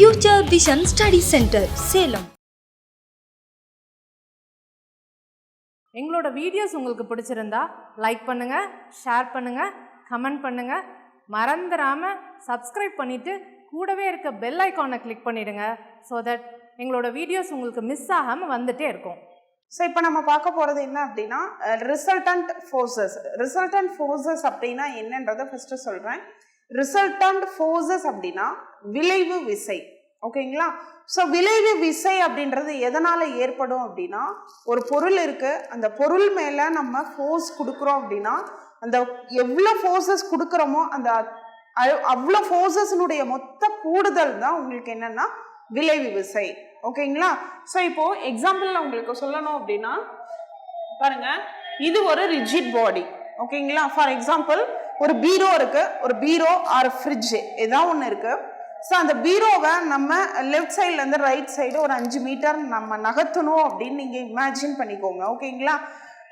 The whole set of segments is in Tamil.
Future Vision Study Center, Salem. எங்களோட வீடியோஸ் உங்களுக்கு பிடிச்சிருந்தா லைக் பண்ணுங்க, ஷேர் பண்ணுங்க, கமெண்ட் பண்ணுங்க. மறந்துடாம சப்ஸ்கிரைப் பண்ணிட்டு கூடவே இருக்க பெல் ஐகானை கிளிக் பண்ணிடுங்க. ஸோ தட் எங்களோட வீடியோஸ் உங்களுக்கு மிஸ் ஆகாமல் வந்துட்டே இருக்கும். ஸோ இப்போ நம்ம பார்க்க போகிறது என்ன அப்படின்னா ரிசல்டன்ட் ஃபோர்ஸஸ் அப்படின்னா என்னன்றதை ஃபஸ்ட்டு சொல்கிறேன். ரிசல்டன்ட் ஃபோர்ஸஸ் அப்படின்னா விளைவு விசை. ஓகேங்களா? ஸோ விளைவு விசை அப்படின்றது எதனால் ஏற்படும் அப்படின்னா, ஒரு பொருள் இருக்குது, அந்த பொருள் மேலே நம்ம ஃபோர்ஸ் கொடுக்குறோம் அப்படின்னா அந்த எவ்வளோ ஃபோர்ஸஸ் கொடுக்குறோமோ அந்த அவ்வளோ ஃபோர்ஸஸ்னுடைய மொத்த கூடுதல் தான் உங்களுக்கு என்னென்னா விளைவு விசை. ஓகேங்களா? ஸோ இப்போது எக்ஸாம்பிளில் உங்களுக்கு சொல்லணும் அப்படின்னா பாருங்க, இது ஒரு ரிஜிட் பாடி. ஓகேங்களா? ஃபார் எக்ஸாம்பிள் ஒரு பீரோ இருக்குது, ஒரு பீரோ ஆர் ஃப்ரிட்ஜ் ஏதாவது ஒன்று இருக்குது. ஸோ அந்த பீரோவை நம்ம லெஃப்ட் சைட்லேருந்து ரைட் சைடு ஒரு 5 மீட்டர் நம்ம நகர்த்தணும் அப்படின்னு நீங்கள் இமேஜின் பண்ணிக்கோங்க. ஓகேங்களா?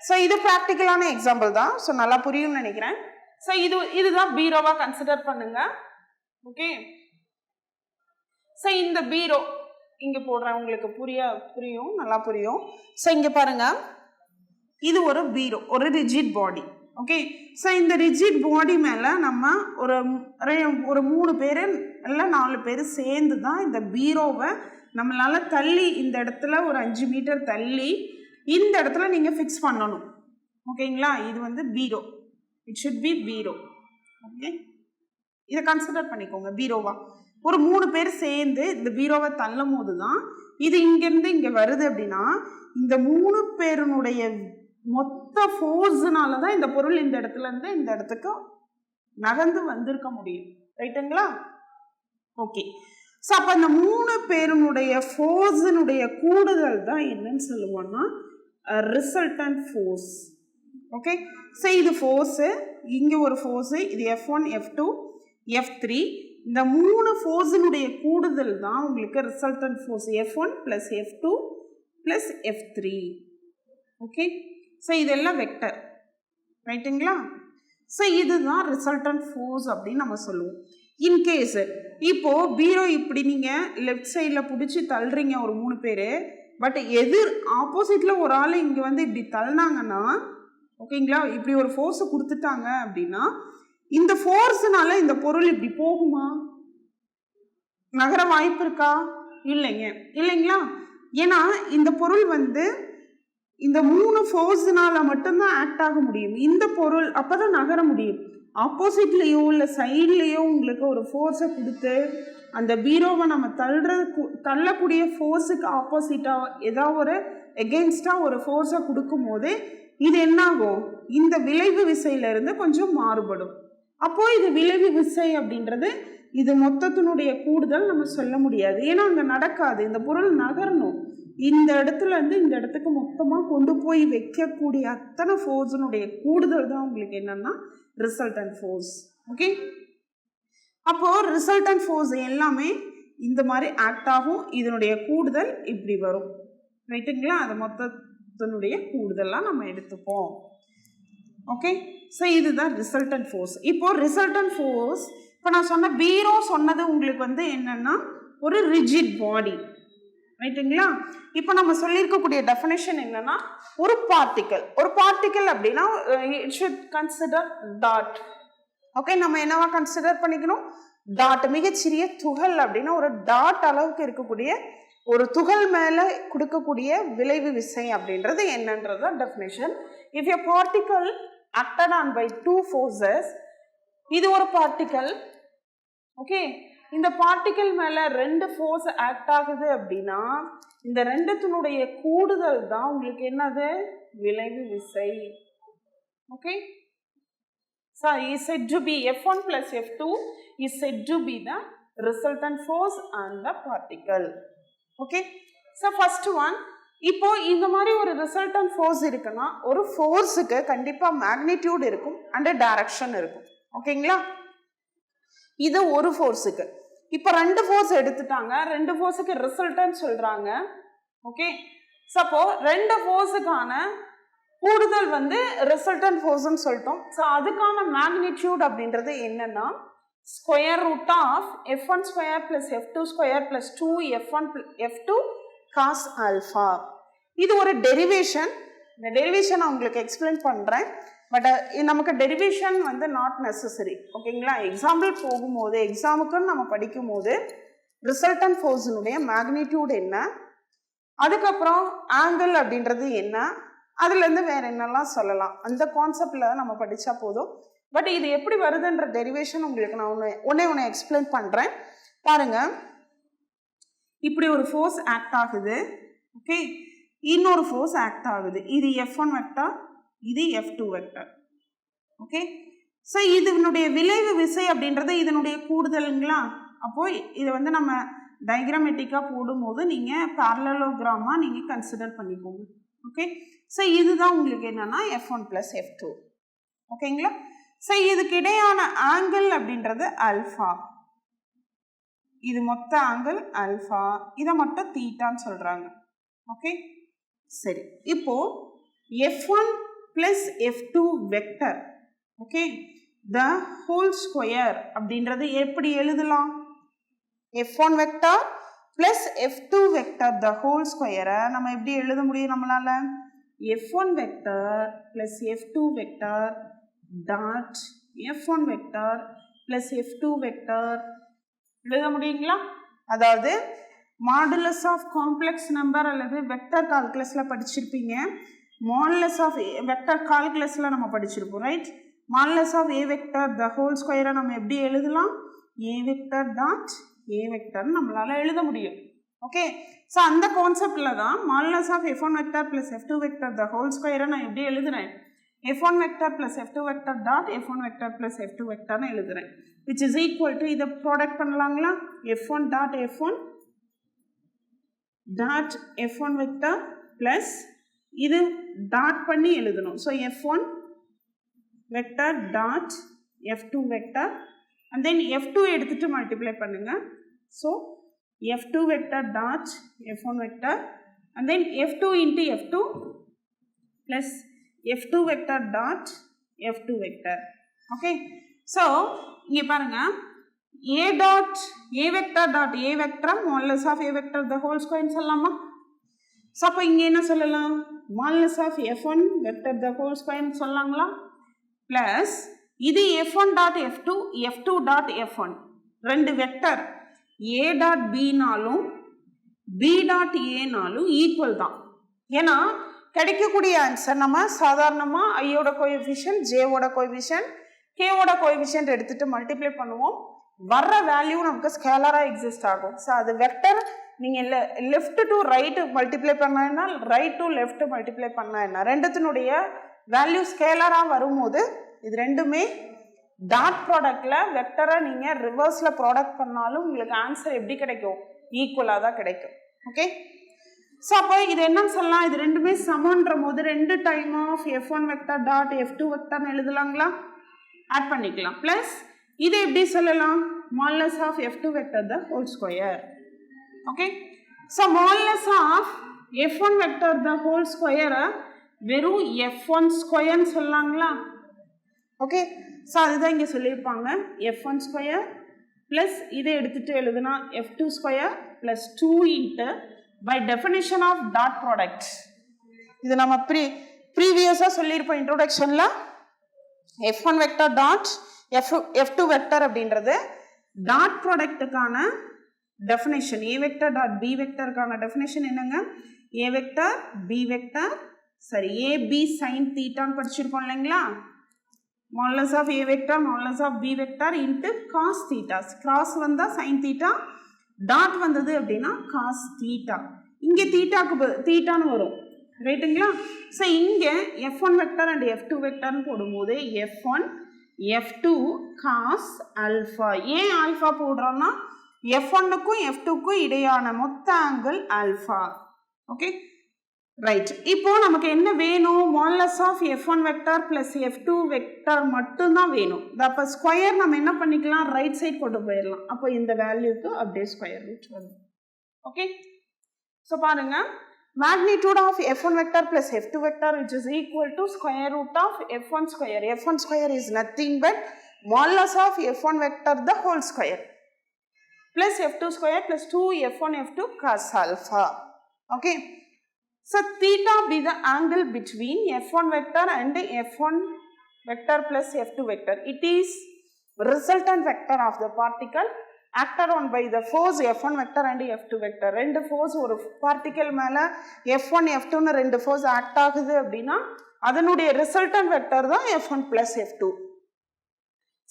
ஸோ இது ப்ராக்டிக்கலான எக்ஸாம்பிள் தான். ஸோ நல்லா புரியும்னு நினைக்கிறேன். ஸோ இதுதான் பீரோவாக கன்சிடர் பண்ணுங்க. ஓகே? ஸோ இந்த பீரோ இங்கே போடுறேன், உங்களுக்கு புரியும், நல்லா புரியும். ஸோ இங்கே பாருங்க, இது ஒரு பீரோ, ஒரு ரிஜிட் பாடி. ஓகே? ஸோ இந்த ரிஜிட் பாடி மேலே நம்ம ஒரு 3 பேர் இல்லை 4 பேர் சேர்ந்து தான் இந்த பீரோவை நம்மளால் தள்ளி இந்த இடத்துல ஒரு 5 மீட்டர் தள்ளி இந்த இடத்துல நீங்கள் ஃபிக்ஸ் பண்ணணும். ஓகேங்களா? இது வந்து bureau, it should be bureau. Okay? இதை கன்சிடர் பண்ணிக்கோங்க பீரோவா. ஒரு 3 பேர் சேர்ந்து இந்த பீரோவை தள்ளும் போது தான் இது இங்கேருந்து இங்கே வருது அப்படின்னா இந்த 3 பேருனுடைய மொத்த ஃபோர்ஸ்னால தான் இந்த பொருள் இந்த இடத்துல இருந்து இந்த இடத்துக்கு நகர்ந்து வந்திருக்க முடியும். ரைட்டுங்களா? ஓகே. ஸோ அப்போ அந்த 3 பேருனுடைய ஃபோர்ஸினுடைய கூடுதல் தான் என்னன்னு சொல்லுவோம்னா ரிசல்டன்ட் ஃபோர்ஸ். ஓகே? ஸோ இது ஃபோர்ஸு, இங்கே ஒரு ஃபோர்ஸு, இது F1, F2, F3. இந்த 3 ஃபோர்ஸினுடைய கூடுதல் தான் உங்களுக்கு resultant force F1 + F2 + F3. Okay? So இதெல்லாம் வெக்டர். ரைட்டுங்களா? ஸோ இதுதான் ரிசல்டன்ட் ஃபோர்ஸ் அப்படின்னு நம்ம சொல்லுவோம். இன்கேஸு இப்போது பீரோ இப்படி நீங்கள் லெஃப்ட் சைடில் பிடிச்சி தள்ளுறீங்க ஒரு 3 பேர், பட் ஆப்போசிட்டில் ஒரு ஆள் இங்கே வந்து இப்படி தள்ளினாங்கன்னா, ஓகேங்களா, இப்படி ஒரு ஃபோர்ஸை கொடுத்துட்டாங்க அப்படின்னா இந்த ஃபோர்ஸ்னால இந்த பொருள் இப்படி போகுமா? நகர வாய்ப்பு இருக்கா? இல்லைங்களா? ஏன்னா இந்த பொருள் வந்து இந்த 3 ஃபோர்ஸ்னால மட்டும்தான் ஆக்ட் ஆக முடியும். இந்த பொருள் அப்போதான் நகர முடியும். ஆப்போசிட்லேயோ இல்லை சைட்லேயோ உங்களுக்கு ஒரு ஃபோர்ஸை கொடுத்து அந்த பீரோவை நம்ம தள்ளக்கூடிய ஃபோர்ஸுக்கு ஆப்போசிட்டாக ஏதாவது ஒரு எகெயின்ஸ்டாக ஒரு ஃபோர்ஸை கொடுக்கும் போது இது என்னாகும்? இந்த விளைவு விசையிலிருந்து கொஞ்சம் மாறுபடும். அப்போது இது விளைவு விசை அப்படின்றது இது மொத்தத்தினுடைய கூடுதல் நம்ம சொல்ல முடியாது. ஏன்னா அங்கே நடக்காது. இந்த பொருள் நகரணும். இந்த இடத்துல இருந்து இந்த இடத்துக்கு மொத்தமாக கொண்டு போய் வைக்கக்கூடிய அத்தனை ஃபோர்ஸினுடைய கூடுதல் தான் உங்களுக்கு என்னன்னா ரிசல்டன்ட் ஃபோர்ஸ். ஓகே? அப்போது ரிசல்டன்ட் ஃபோர்ஸ் எல்லாமே இந்த மாதிரி ஆக்ட் ஆகும். இதனுடைய கூடுதல் இப்படி வரும். ரைட்டுங்களா? அது மொத்தத்தினுடைய கூடுதலாக நம்ம எடுத்துப்போம். ஓகே? ஸோ இதுதான் ரிசல்டன்ட் ஃபோர்ஸ். இப்போது ரிசல்டன்ட் ஃபோர்ஸ் இப்போ நான் சொன்ன பீரோ சொன்னது உங்களுக்கு வந்து என்னென்னா ஒரு ரிஜிட் பாடி. ரைட்டுங்களா? இப்போ நம்ம சொல்லியிருக்கக்கூடிய டெஃபினேஷன் என்னன்னா ஒரு பார்ட்டிக்கல் அப்படின்னா it should consider dot. Okay? நம்ம என்னவா கன்சிடர் பண்ணிக்கணும்? டாட். மிகச்சிறிய துகள் அப்படின்னா ஒரு டாட் அளவுக்கு இருக்கக்கூடிய ஒரு துகள் மேலே கொடுக்கக்கூடிய விளைவு விசை அப்படின்றது என்னன்றது definition. If a particle acted on by 2 forces, இது ஒரு பார்ட்டிக்கல். ஓகே? இந்த பார்ட்டிக்கல் மேலே 2 ஃபோர்ஸ் ஆக்ட் ஆகுது அப்படின்னா இந்த 2த்தினுடைய கூடுதல் தான் உங்களுக்கு என்னது? விளைவு விசை. Okay? So is said to be F1 + F2 is said to be the resultant force on the particle. Okay? So first one, இப்போ இந்த மாதிரி ஒரு ரிசல்டன்ட் ஃபோர்ஸ் இருக்குன்னா ஒரு ஃபோர்ஸுக்கு கண்டிப்பாக மேக்னிடியூட் இருக்கும் அண்ட் டைரக்ஷன் இருக்கும். ஓகேங்களா? இது ஒரு ஃபோர்ஸுக்கு. இப்போ 2 ஃபோர்ஸ் எடுத்துட்டாங்க, 2 ஃபோர்ஸுக்கு ரிசல்டன்ட் சொல்கிறாங்க. ஓகே? சப்போ 2 ஃபோர்ஸுக்கான கூடுதல் வந்து ரிசல்டன்ட் ஃபோர்ஸ்ன்னு சொல்லிட்டோம். ஸோ அதுக்கான மேக்னிடியூட் அப்படின்றது என்னன்னா square root of f1 square plus f2 square plus 2f1 f2 cos alpha. இது ஒரு டெரிவேஷன். இந்த டெரிவேஷன் நான் உங்களுக்கு எக்ஸ்பிளைன் பண்ணுறேன். பட் நமக்கு டெரிவேஷன் வந்து நாட் நெசசரி. ஓகேங்களா? எக்ஸாம்பிள் போகும்போது எக்ஸாமுக்குன்னு நம்ம படிக்கும் போது ரிசல்டன்ட் ஃபோர்ஸினுடைய மேக்னிடியூட் என்ன, அதுக்கப்புறம் ஆங்கிள் அப்படின்றது என்ன, அதுலேருந்து வேற என்னெல்லாம் சொல்லலாம், அந்த கான்செப்டில் நம்ம படித்தா போதும். பட் இது எப்படி வருதுன்ற டெரிவேஷன் உங்களுக்கு நான் ஒன்று எக்ஸ்பிளைன் பண்ணுறேன். பாருங்கள், இப்படி ஒரு ஃபோர்ஸ் ஆக்ட் ஆகுது. ஓகே, இன்னொரு ஃபோர்ஸ் ஆக்ட் ஆகுது. இது f1 வெக்டார், இது f2 வெக்டார். ஓகே, ஸோ இதனுடைய விளைவு விசை அப்படின்றது இதனுடைய கூடுதலுங்களா. அப்போ இதை வந்து நம்ம டயக்ராமேட்டிக்காக போடும்போது நீங்கள் பேரலோகிராமாக நீங்கள் கன்சிடர் பண்ணிக்கோங்க. ஓகே, ஸோ இதுதான் உங்களுக்கு என்னன்னா f1 ப்ளஸ் f2. ஓகேங்களா? ஸோ இதுக்கு இடையான ஆங்கிள் அப்படின்றது ஆல்ஃபா. இது மொத்த ஆங்கிள் ஆல்ஃபா, இதை மட்டும் தீட்டான்னு சொல்கிறாங்க. ஓகே, சரி. இப்போ f1 plus f2 vector, okay, the whole square அப்படின்றது எப்படி எழுதலாம்? f1 vector plus f2 vector the whole square நம்ம எப்படி எழுத முடியும் நம்மளால? f1 vector plus f2 vector dot f1 vector plus f2 vector எழுத முடியுங்களா? அதாவது மாடுலஸ் ஆஃப் காம்ப்ளெக்ஸ் நம்பர் அல்லது வெக்டர் கால்குலஸில் படிச்சிருப்பீங்க. மாடுலஸ் ஆஃப் வெக்டர் கால்குலஸில் நம்ம படிச்சிருப்போம், right? Modulus of A vector the whole ஸ்கொயரை நம்ம எப்படி எழுதலாம்? ஏ வெக்டர் டாட் ஏ வெக்டர்னு நம்மளால் எழுத முடியும். ஓகே, ஸோ அந்த கான்செப்டில் தான் modulus of f1 vector plus f2 vector the whole ஸ்கொயரை நான் எப்படி எழுதுறேன்? f1 vector plus f2 vector dot f1 vector plus f2 வெக்டர்னு எழுதுறேன். விச் இஸ் ஈக்குவல் டு இதை ப்ராடக்ட் பண்ணலாங்களா? f1 dot f1 dot f1 vector plus இது டாட் பண்ணி எழுதணும். So f1 vector dot f2 vector and then f2 எடுத்துட்டு மல்டிப்ளை பண்ணுங்க. So f2 vector dot f1 vector and then f2 into f2 plus f2 vector dot f2 vector. Okay, so இங்கே பாருங்கள், a dot a vector dot a vector modulus of a vector the whole ஸ்கொயர்னு சொல்லலாமா? ஸோ அப்போ இங்கே என்ன சொல்லலாம்? Modulus of f1 vector the whole ஸ்கொயர்னு சொல்லலாங்களா? ப்ளஸ் இது f1 dot f2 f2 dot f1 ரெண்டு வெக்டர் a டாட் bனாலும் b டாட் aனாலும் ஈக்குவல் தான். ஏன்னா கிடைக்கக்கூடிய ஆன்சர் நம்ம சாதாரணமாக ஐயோட கோஎஃபிஷியன்ட், ஜேவோட கோஎஃபிஷியன்ட், கேவோட கோஎஃபிஷியன்ட் எடுத்துகிட்டு மல்டிப்ளை பண்ணுவோம். வர்ற வேல்யூ நமக்கு ஸ்கேலராக எக்ஸிஸ்ட் ஆகும். ஸோ அது வெக்டர் நீங்கள் லெஃப்ட் டு ரைட்டு மல்டிப்ளை பண்ணா என்ன, ரைட் டு லெஃப்ட் மல்டிப்ளை பண்ணா என்ன, ரெண்டுத்தினுடைய வேல்யூ ஸ்கேலராக வரும்போது இது ரெண்டுமே டாட் ப்ராடக்டில் வெக்டரை நீங்கள் ரிவர்ஸில் ப்ராடக்ட் பண்ணாலும் உங்களுக்கு ஆன்சர் எப்படி கிடைக்கும்? ஈக்குவலாக தான் கிடைக்கும். ஓகே, ஸோ அப்போ இது என்னன்னு சொல்லலாம்? இது ரெண்டுமே சமன்ற போது ரெண்டு time of f1 vector dot f2 வெக்டர்னு எழுதலாங்களா? ஆட் பண்ணிக்கலாம். ப்ளஸ் இது எப்படி சொல்லலாம்? Modulus of f2 vector the whole square. Okay, so modulus of f1 vector the whole ஸ்கொயரை வெறும் f1 ஸ்கொயர்னு சொல்லலாங்களா? ஓகே, ஸோ அதுதான் இங்கே சொல்லியிருப்பாங்க. f1 ஸ்கொயர் ப்ளஸ் இதை எடுத்துகிட்டு எழுதுனா f2 square plus 2 into by definition of dot product. இது நம்ம ப்ரீவியஸாக சொல்லியிருப்போம் இன்ட்ரோடக்ஷனில். f1 vector dot f2 vector அப்படின்றது டாட் ப்ராடக்ட்டுக்கான definition. A vector dot B வெக்டருக்கான டெஃபினேஷன் என்னங்க? ஏ வெக்டர் பி வெக்டர், சரி, ஏ பி சைன் தீட்டான்னு படிச்சிருக்கோம் இல்லைங்களா? Modulus of A vector modulus of B vector into cos theta. Cross வந்தால் சைன் தீட்டா, டாட் வந்தது அப்படின்னா காஸ் தீட்டா. இங்கே தீட்டாக்கு தீட்டான்னு வரும், ரைட்டுங்களா? ஸோ இங்கே f1 வெக்டர் அண்ட் f2 வெக்டர்னு போடும்போது f1 f2 காஸ் ஆல்ஃபா. ஏன் ஆல்ஃபா போடுறோம்னா f1க்கும் f2க்கும் இடையான மொத்த ஆங்கிள் ஆல்ஃபா. Okay, right. இப்போ நமக்கு என்ன வேணும்? Modulus of f1 vector plus f2 vector மட்டும்தான் வேணும். அப்போ ஸ்கொயர் நம்ம என்ன பண்ணிக்கலாம்? ரைட் சைட் கொண்டு போயிடலாம். அப்போ இந்த வேல்யூக்கு அப்படியே ஸ்கொயர் ரூட் வரும். ஓகே, ஸோ பாருங்க, magnitude of f1 vector plus f2 vector which is equal to square root of f1 square. f1 square is nothing but modulus of f1 vector the whole square plus f2 square plus 2 f1 f2 cos alpha. Okay, so theta be the angle between f1 vector and f1 vector plus f2 vector. It is resultant vector of the particle acted on by the force f1 vector and f2 vector. ரெண்டு force ஒரு particle மேல f1 f2 னு ரெண்டு force act ஆகுது அப்படின்னா அதனுடைய resultant vector தான் f1 plus f2.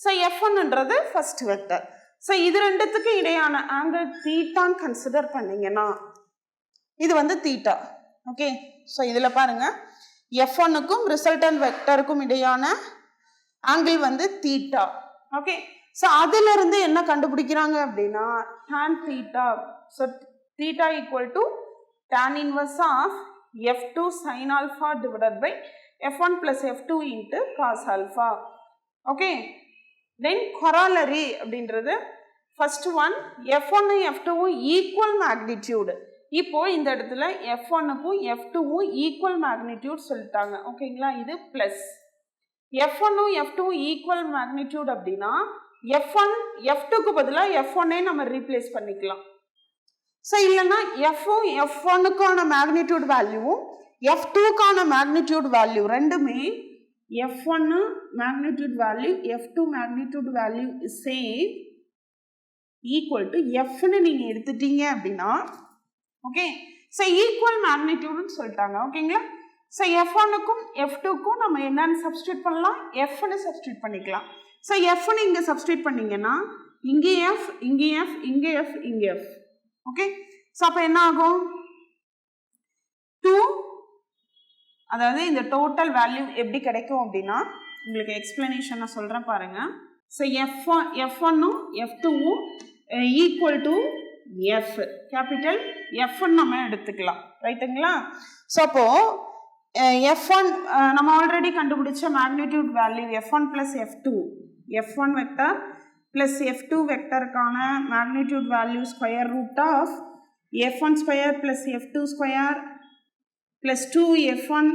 So f1 ன்றது first vector. So இது ரெண்டுத்துக்கு இடையான angle theta கன்சிடர் பண்ணீங்கன்னா இது வந்து theta. Okay, so இதில் பாருங்க f1 க்கும் resultant vectorக்கும் இடையான angle வந்து theta. Okay, so அதிலிருந்து என்ன கண்டுபிடிக்கிறாங்க அப்படின்னா tan theta. So theta equal to tan inverse of f2 sin alpha divided by f1 plus f2 into cos alpha. Okay, then corollary அப்படின்றது first one f1 f2 equal magnitude. இப்போ இந்த இடத்துல f1 க்கும் f2 equal magnitude சொல்லிட்டாங்க. ஓகேங்களா, இது plus f1 f2 equal magnitude அப்படின்னா f1 f2 க்கு பதிலா f1 நம்ம ரீப்ளேஸ் பண்ணிக்கலாம். ஸோ இல்லைன்னா f1 க்கான மேக்னிடியூட் வேல்யூவும் f2 க்கான மேக்னிடியூட் வேல்யூ ரெண்டுமே f1 magnitude value f2 magnitude value same equal to fன்னு நீங்க எடுத்துட்டீங்க அப்படின்னா ஓகே, ஸோ ஈக்குவல் மேக்னிடியூட்னு சொல்லிட்டாங்க. ஓகேங்களா, ஸோ f1க்கும் f2க்கும் நம்ம என்னன்னு சப்ஸ்டியூட் பண்ணலாம், fன்னு சப்ஸ்டியூட் பண்ணிக்கலாம். ஸோ fன்னு இங்கே சப்ஸ்டியூட் பண்ணீங்கன்னா இங்கே f இங்கே f இங்கே f இங்கே f. ஓகே, ஸோ அப்போ என்ன ஆகும் 2, அதாவது இந்த டோட்டல் வேல்யூ எப்படி கிடைக்கும் அப்படின்னா உங்களுக்கு எக்ஸ்பிளனேஷன் நான் சொல்கிறேன் பாருங்க. ஸோ f1ம் f2ம் ஈக்குவல் டு f கேபிட்டல் fன்னு நம்ம எடுத்துக்கலாம். ரைட்டுங்களா, ஸோ அப்போ f1 நம்ம ஆல்ரெடி கண்டுபிடிச்ச magnitude value f1 plus f2, f1 vector plus f2 வெக்டருக்கான magnitude value square root of f1 square plus f2 square plus 2 f1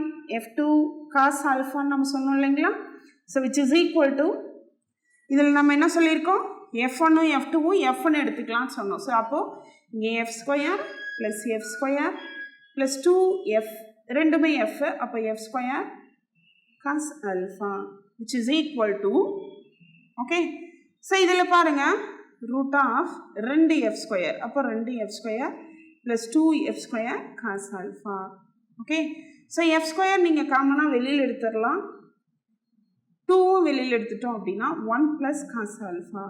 f2 cos alpha நம்ம சொன்னோம் இல்லைங்களா. So which is equal to இதில் நம்ம என்ன சொல்லியிருக்கோம் f1ம் f2ம் fன்னு எடுத்துக்கலாம்னு சொன்னோம். ஸோ அப்போது இங்கே f square plus f square plus 2f ரெண்டுமே f, அப்போ f square cos alpha which is equal to okay. So இதில் பாருங்கள் ரூட் ஆஃப் 2f ஸ்கொயர், அப்போ 2f square plus 2f square cos alpha. Okay, so f square நீங்கள் காமனாக வெளியில் எடுத்துடலாம், 2 வெளியில் எடுத்துட்டோம் அப்படின்னா 1 plus cos alpha.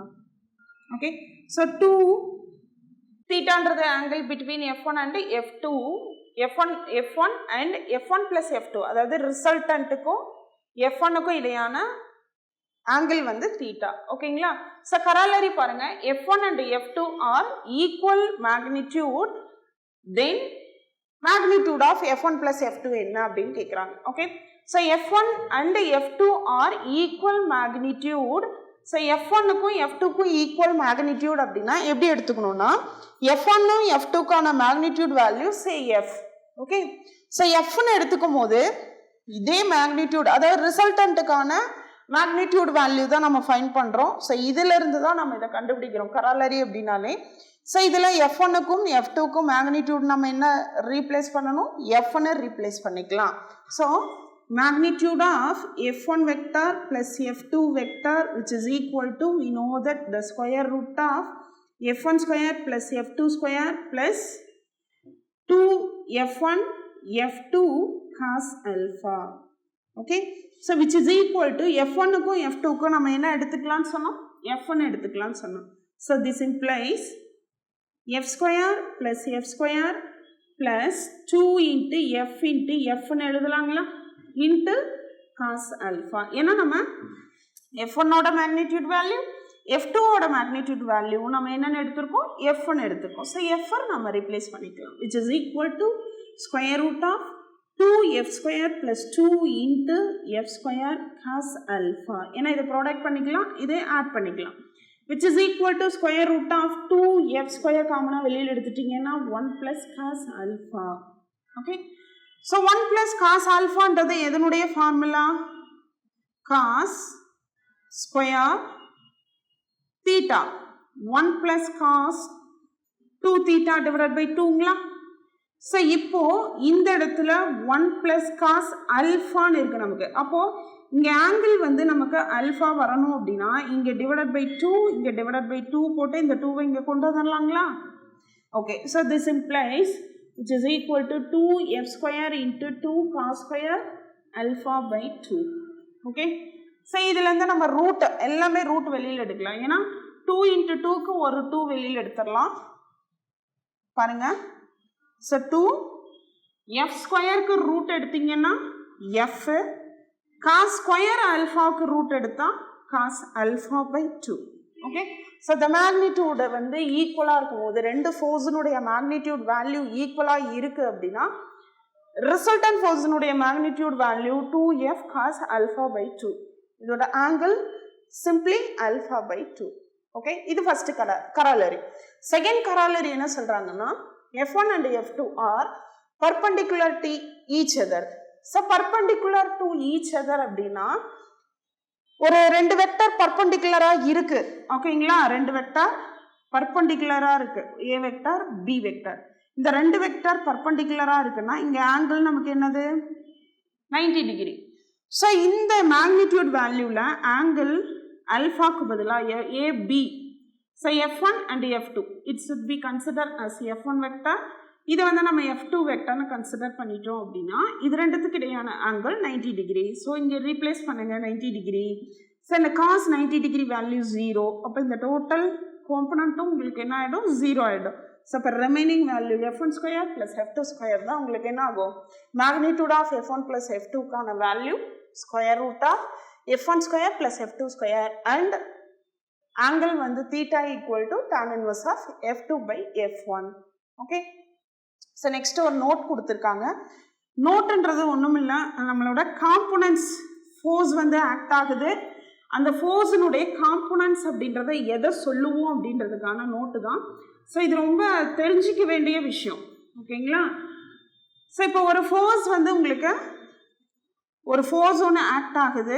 Okay, so 2 தீட்டான்றது angle between f1 and f2, f1 and f1 plus f2, அதாவது ரிசல்டன்ட்டுக்கும் f1க்கும் இடையான ஆங்கிள் வந்து தீட்டா. ஓகேங்களா, ஸோ கராலரி பாருங்க f1 and f2 are equal magnitude, then magnitude of f1 plus f2 என்ன அப்படின்னு கேட்குறாங்க. Okay, so f1 and f2 are equal magnitude. So f1க்கும் f2க்கும் ஈக்குவல் மேக்னிடியூட் அப்படின்னா எப்படி எடுத்துக்கணும்னா f1ம் f2க்கான magnitude value say f. Okay, so fன்னு எடுத்துக்கும் போது இதே மேக்னிடியூட், அதாவது ரிசல்டன்ட்டுக்கான மேக்னிடியூட் வேல்யூ தான் நம்ம ஃபைண்ட் பண்ணுறோம். ஸோ இதிலிருந்து தான் நம்ம இதை கண்டுபிடிக்கிறோம் கராலரி அப்படின்னாலே. ஸோ இதில் f1க்கும் f2க்கும் மேக்னிடியூட் நம்ம என்ன ரீப்ளேஸ் பண்ணணும், fன்னு ரீப்ளேஸ் பண்ணிக்கலாம். So magnitude of f1 vector plus f2 vector which is equal to, we know that the square root of f1 square plus f2 square plus 2f1 f2 cos alpha. Okay, so which is equal to f1க்கும் f2க்கும் நம்ம என்ன எடுத்துக்கலாம்னு சொன்னோம், fன்னு எடுத்துக்கலாம்னு சொன்னோம். So this implies f square plus f square plus 2 into f into fன்னு எழுதலாங்களா into cos alpha. ஏன்னா நம்ம f1ஓட மேக்னிடியூட் வேல்யூ f2ஓட மேக்னிடியூட் வேல்யூ நம்ம என்னென்னு எடுத்திருக்கோம், fன்னு எடுத்திருக்கோம். ஸோ f நம்ம ரீப்ளேஸ் பண்ணிக்கலாம், which is equal to square root of 2f square plus 2 into f square cos alpha. ஏன்னா இதை ப்ராடக்ட் பண்ணிக்கலாம், இதை ஆட் பண்ணிக்கலாம், which is equal to square root of 2f square காமனாக வெளியில் எடுத்துட்டிங்கன்னா 1 plus cos alpha. Okay, so 1 plus cos alphaன்றது எதனுடைய formula, cos square theta 1 plus cos 2 theta divided by 2ங்களா? ஸோ இப்போ இந்த இடத்துல 1 plus cos alphaன்னு இருக்கு நமக்கு. அப்போ இங்க ஆங்கிள் வந்து நமக்கு alpha வரணும் அப்படின்னா இங்க divided by 2 இங்க divided by 2 போட்டு இந்த 2 இங்க கொண்டு வரலாங்களா? Okay, so this implies which is equal to 2f square into 2 cos square alpha by 2. Okay, so இதுல இருந்து நம்ம ரூட் எல்லாமே ரூட் வெளியில எடுக்கலாம். ஏன்னா 2 into 2க்கு ஒரு 2 வெளியில எடுத்துடலாம் பாருங்க. ஸோ 2 எஃப் ஸ்கொயருக்கு ரூட் எடுத்தீங்கன்னா எஃப், காஸ் ஸ்கொயர் ஆல்ஃபாவுக்கு ரூட் எடுத்தா cos alpha by 2. Okay, so the magnitude வந்து ஈக்குவலாக இருக்கும் போது ரெண்டு ஃபோர்ஸினுடைய மேக்னிடியூட் வேல்யூ ஈக்குவலாக இருக்குது அப்படின்னா ரிசல்டன்ட் ஃபோர்ஸினுடைய magnitude value 2f cos alpha by 2. இதோட angle simply alpha by 2. Okay, இது ஃபர்ஸ்ட் கராலரி. செகண்ட் கராலரி என்ன சொல்றாங்கன்னா f1 and f2 are perpendicular to each other. So perpendicular to each other அப்படின்னா ஒரு ரெண்டு வெக்டர் பர்பெண்டிகுலரா இருக்கு. ஓகேங்களா, ரெண்டு வெக்டர் பர்பெண்டிகுலரா இருக்கு, a வெக்டர் b வெக்டர். இந்த ரெண்டு வெக்டர் பர்பெண்டிகுலரா இருக்குன்னா இங்க ஆங்கிள் நமக்கு என்னது 90 டிகிரி. ஸோ இந்த மேக்னிடியூட் வேல்யூல ஆங்கிள் alphaக்கு பதிலா AB. So F1 and F2 it should be considered as F1 vector. இதை வந்து நம்ம F2 வெக்டர்னு கன்சிடர் பண்ணிட்டோம் அப்படின்னா இது ரெண்டுத்துக்கு இடையான ஆங்கிள் 90 டிகிரி. ஸோ இங்கே ரீப்ளேஸ் பண்ணுங்க 90 டிகிரி. ஸோ இந்த காஸ் 90 டிகிரி வேல்யூ 0. அப்போ இந்த டோட்டல் காம்பனண்ட்டும் உங்களுக்கு என்ன ஆகிடும் 0 ஆகிடும். ஸோ இப்போ remaining value F1 square plus F2 square தான் உங்களுக்கு என்ன ஆகும் மேக்னிடியூட் ஆஃப் F1 ப்ளஸ் F2க்கான value square root of F1 square plus F2 square and angle வந்து theta equal to tan inverse of F2 by F1. Okay, so next ஒரு நோட் கொடுத்துருக்காங்க. நோட்டுன்றது ஒன்றும் இல்லை, நம்மளோட காம்போனன்ட்ஸ் ஃபோர்ஸ் வந்து ஆக்ட் ஆகுது, அந்த ஃபோர்ஸினுடைய காம்போனன்ட்ஸ் அப்படின்றத எதை சொல்லுவோம் அப்படின்றதுக்கான நோட்டு தான். ஸோ இது ரொம்ப தெரிஞ்சிக்க வேண்டிய விஷயம். ஓகேங்களா, ஸோ இப்போ ஒரு ஃபோர்ஸ் வந்து உங்களுக்கு ஒரு ஃபோர்ஸ் ஒன்று ஆக்ட் ஆகுது,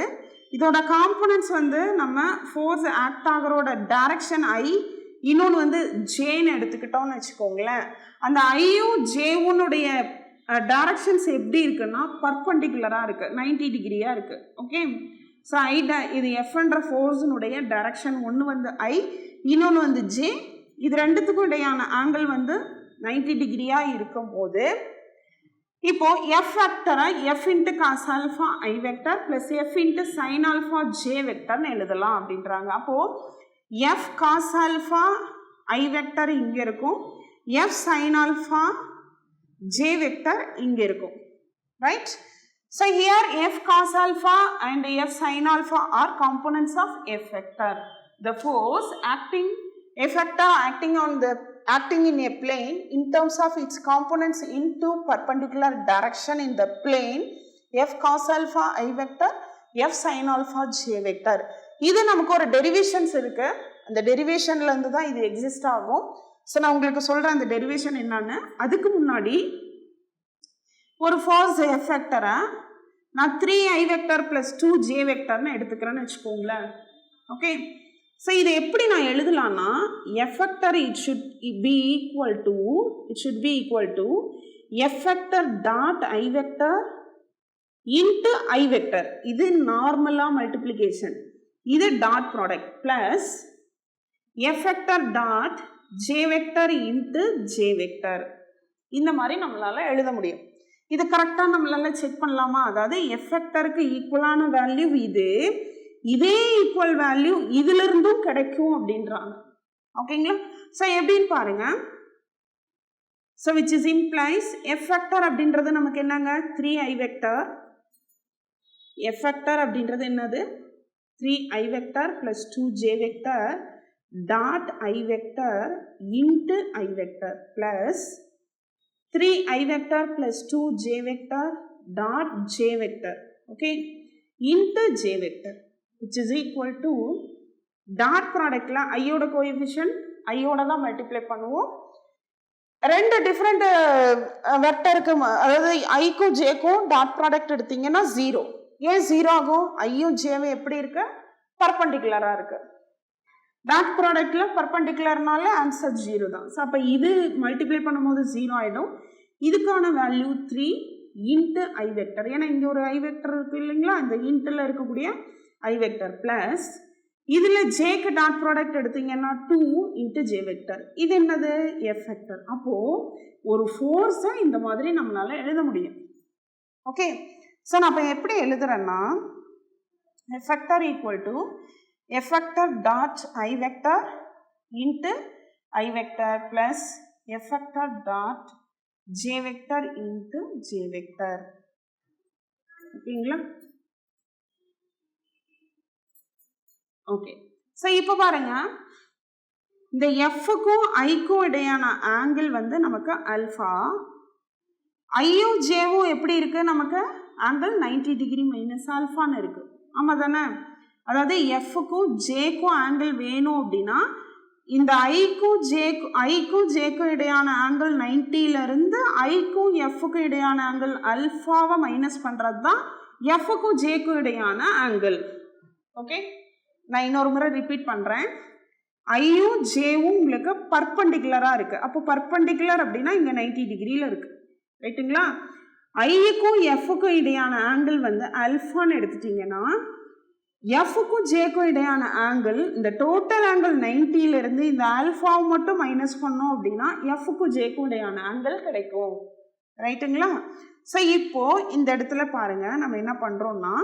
இதோட காம்போனன்ட்ஸ் வந்து நம்ம ஃபோர்ஸ் ஆக்ட் ஆகிறோட டைரக்ஷன் ஐ, இன்னொன்று வந்து ஜேன்னு எடுத்துக்கிட்டோம்னு வச்சுக்கோங்களேன். அந்த ஐயும் ஜேவுனுடைய டைரக்ஷன்ஸ் எப்படி இருக்குன்னா பர்பெண்டிகுலராக இருக்குது, 90 டிகிரியாக இருக்குது. ஓகே, ஸோ இது எஃப்ன்ற ஃபோர்ஸினுடைய டைரக்ஷன் ஒன்று வந்து ஐ, இன்னொன்று வந்து ஜே. இது ரெண்டுத்துக்கும் இடையான ஆங்கிள் வந்து 90 டிகிரியாக இருக்கும்போது இப்போ f வெக்டரை f into cos alpha i vector plus f into sine alpha j வெக்டர்னு எழுதலாம் அப்படின்றாங்க. அப்போது f cos alpha i vector இங்கே இருக்கும், f sine alpha j vector இங்கே இருக்கும், right? So here f cos alpha and f sine alpha are components of f vector. The force f vector acting in a plane in terms of its components into perpendicular direction in the plane f cos alpha I vector f sin alpha j vector. இது நமக்கு ஒரு டெரிவேஷன்ஸ் இருக்கு, அந்த டெரிவேஷன்ல இருந்து தான் இது எக்ஸிஸ்ட் ஆகும். ஸோ நான் உங்களுக்கு சொல்றேன் அந்த டெரிவேஷன் என்னன்னு. அதுக்கு முன்னாடி ஒரு ஃபோர்ஸ் f வெக்டரை நான் 3i vector plus 2j vectorன்னு எடுத்துக்கிறேன்னு வச்சுக்கோங்களேன். ஓகே, ஸோ இதை எப்படி நான் எழுதலாம்னா f vector it should be equal to f vector dot I vector into I vector. இது நார்மலா மல்டிப்ளிகேஷன், இது dot product plus f vector dot j vector into j vector. இந்த மாதிரி நம்மளால எழுத முடியும். இது கரெக்டாக நம்மளால செக் பண்ணலாமா? அதாவது f vectorக்கு ஈக்குவலான வேல்யூ இது, இதே ஈக்குவல் வேல்யூ இதுல இருந்தும் கிடைக்கும் அப்படின்றாங்க. ஓகேங்களா, ஸோ எப்படின்னு பாருங்க. So which is implies f vector அப்படின்றது நமக்கு என்னங்க 3i vector. f vector அப்படின்றது என்னது 3i vector plus 2j vector dot I vector into I vector plus 3i vector plus 2j vector dot j vector, okay, into j vector which is equal to dot ப்ராடக்ட்ல ஐயோட கோஎஃபிஷியன்ட் ஐயோட தான் மல்டிப்ளை பண்ணுவோம். ரெண்டு டிஃப்ரெண்ட் வெக்டருக்கு, அதாவது ஐக்கும் ஜேக்கும் டாட் ப்ராடக்ட் எடுத்தீங்கன்னா 0. ஏன் 0 ஆகும்? ஐயும் ஜேவும் எப்படி இருக்கு பர்பண்டிகுலரா இருக்கு. டாட் ப்ராடக்ட்ல பர்பண்டிகுலர்னால ஆன்சர் 0 தான். ஸோ அப்போ இது மல்டிப்ளை பண்ணும்போது 0 ஆகிடும். இதுக்கான வேல்யூ 3 இன்ட்டு ஐ வெக்டர். ஏன்னா இங்கே ஒரு ஐ வெக்டர் இருக்கு இல்லைங்களா, இந்த இன்ட்டில் இருக்கக்கூடிய ஐ வெக்டர் ப்ளஸ் இதில் ஜேக்கு டாட் ப்ராடக்ட் எடுத்தீங்கன்னா 2 இன்ட்டு ஜே வெக்டர். இது என்னது? F vector. அப்போது ஒரு ஃபோர்ஸை இந்த மாதிரி நம்மளால் எழுத முடியும். ஓகே, ஸோ நான் இப்போ எப்படி எழுதுறேன்னா F vector equal to F vector dot I vector into I vector plus F vector dot J vector into J vector. ஓகேங்களா? ஓகே, ஸோ இப்போ பாருங்க, இந்த எஃப்க்கும் ஐக்கும் இடையான ஆங்கிள் வந்து நமக்கு அல்ஃபா. ஐயும் ஜேவும் எப்படி இருக்கு? நமக்கு ஆங்கிள் 90 டிகிரி மைனஸ் ஆல்ஃபான்னு இருக்கு. ஆமாம் தானே? அதாவது எஃப்க்கும் ஜேக்கும் ஆங்கிள் வேணும் அப்படின்னா இந்த ஐக்கும் ஜேக்கும் இடையான ஆங்கிள் 90லேருந்து ஐக்கும் எஃப்க்கும் இடையான ஆங்கிள் அல்ஃபாவை மைனஸ் பண்ணுறது தான் எஃப்க்கும் ஜேக்கும் இடையான ஆங்கிள். ஓகே, நான் இன்னொரு முறை ரிப்பீட் பண்ணுறேன். ஐயும் ஜேவும் உங்களுக்கு பர்பண்டிகுலராக இருக்குது. அப்போ பர்பண்டிகுலர் அப்படின்னா இங்கே 90 டிகிரியில் இருக்குது. ரைட்டுங்களா? ஐக்கும் எஃப்க்கும் இடையான ஆங்கிள் வந்து அல்ஃபான்னு எடுத்துட்டிங்கன்னா எஃப்க்கும் ஜேக்கும் இடையான ஆங்கிள், இந்த டோட்டல் ஆங்கிள் 90லேருந்து இந்த ஆல்ஃபாவை மட்டும் மைனஸ் பண்ணோம் அப்படின்னா எஃப்க்கும் ஜேக்கும் இடையான ஆங்கிள் கிடைக்கும். ரைட்டுங்களா? ஸோ இப்போ இந்த இடத்துல பாருங்க, நம்ம என்ன பண்ணுறோம்னா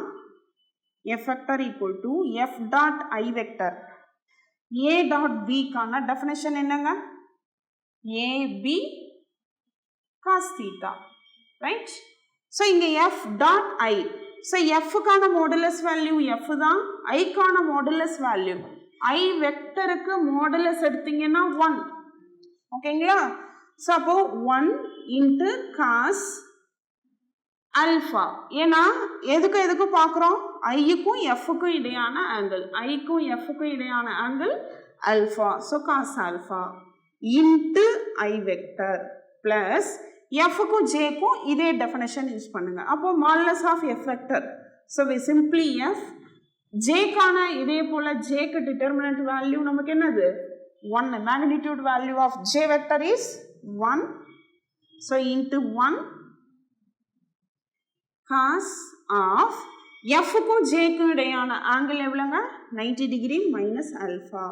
F vector equal to F dot i vector A dot பிக்கான டெஃபினேஷன் என்னங்க? AB cos theta. Right? So இங்கே எஃப் டாட் ஐ, ஸோ எஃப்க்கான மாடுலஸ் வேல்யூ எஃப் தான், ஐக்கான modulus value i vector modulus எடுத்தீங்கன்னா 1. ஓகேங்களா? ஸோ அப்போ 1 இன்ட்டு காஸ் அல்ஃபா. ஏன்னா எதுக்கும் பார்க்குறோம்? ஐக்கும் எஃப்க்கும் இடையான ஆங்கிள், ஐக்கும் எஃப்க்கும் இடையான angle alpha. So cos alpha into i vector plus எஃப்க்கும் ஜேக்கும் இதே டெஃபினேஷன் யூஸ் பண்ணுங்க. அப்போ modulus of F vector. So we simply F ஜேக்கான இதே போல் ஜேக்கு டிட்டர்மினன்ட் வேல்யூ நமக்கு என்னது? 1. Magnitude value of j vector is 1. So into 1 cos of எஃப்க்கும் ஜேக்கும் இடையான ஆங்கிள் எவ்வளோங்க? 90 degree minus alpha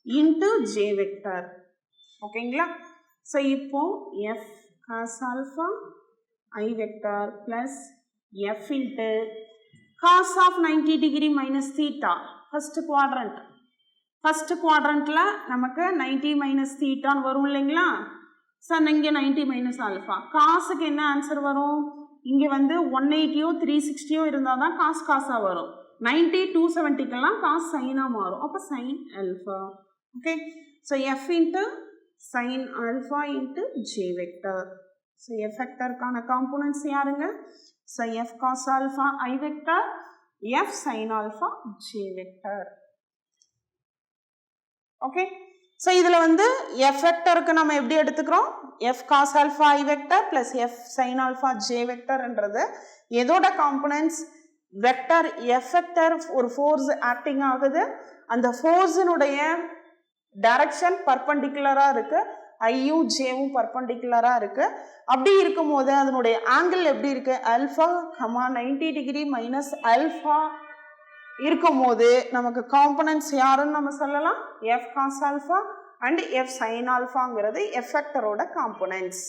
into j vector. ஓகேங்களா? ஸோ இப்போ F cos alpha i vector plus F into cos of 90 degree minus theta. First குவாட்ரண்ட்டில் நமக்கு 90 மைனஸ் தீட்டான்னு வரும் இல்லைங்களா? ஸோ இங்கே 90 மைனஸ் ஆல்ஃபா. காசுக்கு என்ன ஆன்சர் வரும்? இங்கே வந்து 180யோ 360யோ இருந்தால் தான் காசாக வரும். 90 270க்கெல்லாம் காஸ் சைனாக மாறும். அப்போ sign alpha. Okay, so F into sin alpha into j vector. So f vector கான components யாருங்க? So f cos alpha I vector, f sin alpha j vector. Okay, so இதில் வந்து f vectorக்கு நம்ம எப்படி எடுத்துக்கிறோம்? f cos alpha I vector plus f sin alpha j vector என்றது எதோட components? vector f vector ஒரு force acting ஆகுது, அந்த forceனுடைய டைரக்ஷன் பர்பண்டிகுலராக இருக்கு, ஐயும் ஜேவும் பர்பண்டிகுலராக இருக்கு. அப்படி இருக்கும்போது அதனுடைய ஆங்கிள் எப்படி இருக்கு? அல்ஃபா 90 டிகிரி மைனஸ் அல்ஃபா இருக்கும்போது நமக்கு காம்பனன்ட்ஸ் யாருன்னு நம்ம சொல்லலாம்? F cos alpha and F sine ஆல்ஃபாங்கிறது எஃப் வெக்டரோட காம்பனன்ட்ஸ்.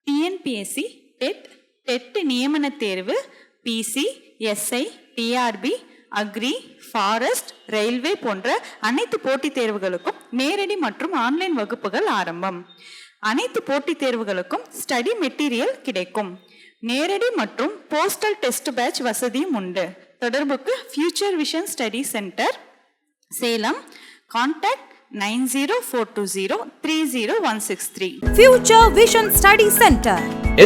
டிஎன்பிஎஸ்சி டெட் நியமன தேர்வு, PC, SI, TRB, agri, forest, railway போன்ற அனைத்து போட்டித் தேர்வுகளுக்கும் நேரடி மற்றும் ஆன்லைன் வகுப்புகள் ஆரம்பம். அனைத்து போட்டித் தேர்வுகளுக்கும் ஸ்டடி மெட்டீரியல் கிடைக்கும். நேரடி மற்றும் போஸ்டல் டெஸ்ட் பேட்ச் வசதியும் உண்டு. தொடர்புக்கு future vision study centre, Salem. Contact 9042030163. Future Vision Study Center,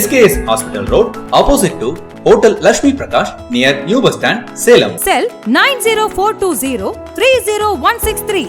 SKS Hospital Road, opposite to Hotel Lakshmi Prakash, near New Bus Stand, Salem. Cell 90420 30163.